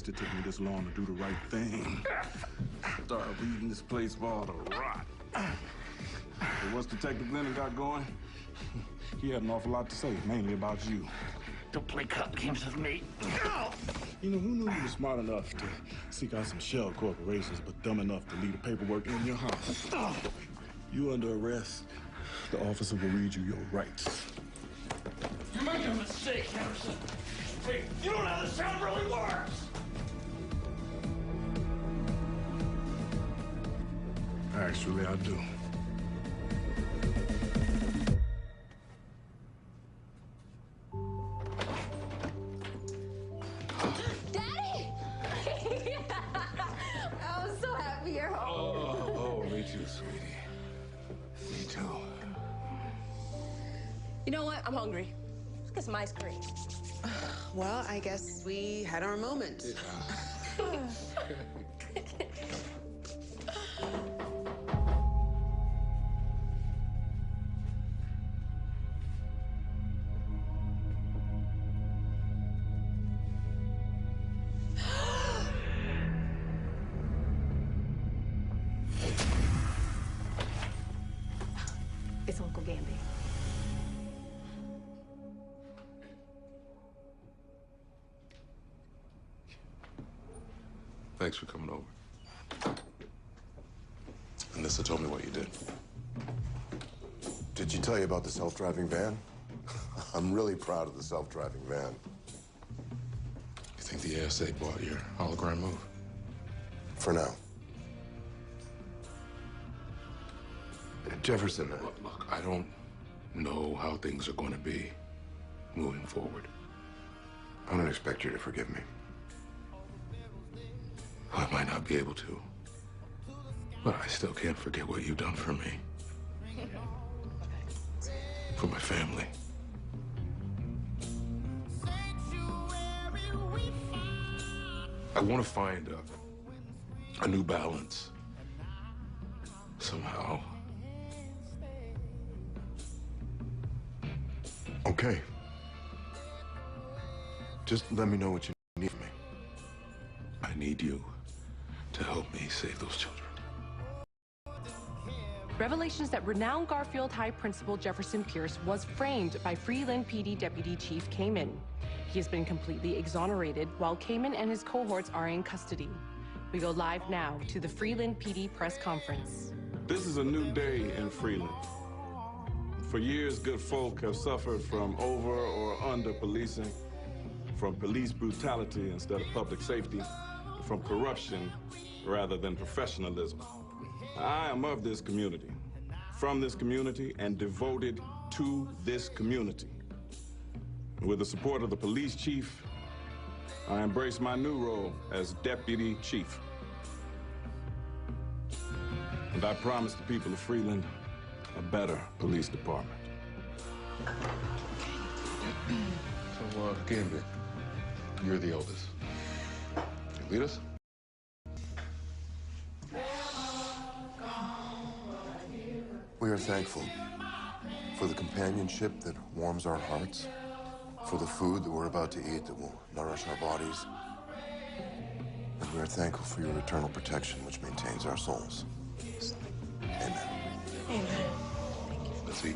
guessed it took me this long to do the right thing. Start leaving this place for all the rot. But once Detective Glennon got going, he had an awful lot to say, mainly about you. Don't play cop games with me. You know, who knew you were smart enough to seek out some shell corporations, but dumb enough to leave the paperwork in your house? You under arrest. The officer will read you your rights. You're making a mistake, Henderson. Hey, you don't know how this town really works. Actually, I do. Daddy! I'm so happy you're home. Oh, me too, sweetie. Me too. You know what? I'm hungry. Let's get some ice cream. Well, I guess we had our moment. It's Uncle Gambi. Thanks for coming over. Alyssa told me what you did. Did she tell you about the self-driving van? I'm really proud of the self-driving van. You think the ASA bought your hologram move? For now. Jefferson. Look, I don't know how things are going to be moving forward. I don't expect you to forgive me. I might not be able to, but I still can't forget what you've done for me. For my family. I want to find a new balance. Somehow. Okay. Just let me know what you need from me. I need you to help me save those children. Revelations that renowned Garfield High Principal Jefferson Pierce was framed by Freeland PD Deputy Chief Kamen. He has been completely exonerated while Kamen and his cohorts are in custody. We go live now to the Freeland PD press conference. This is a new day in Freeland. For years, good folk have suffered from over or under policing, from police brutality instead of public safety, from corruption rather than professionalism. I am of this community, from this community, and devoted to this community. With the support of the police chief, I embrace my new role as deputy chief. And I promise the people of Freeland a better police department. So, Gambi, you're the eldest. Can you lead us? We are thankful for the companionship that warms our hearts, for the food that we're about to eat that will nourish our bodies, and we are thankful for your eternal protection, which maintains our souls. Amen. Amen. Let's eat.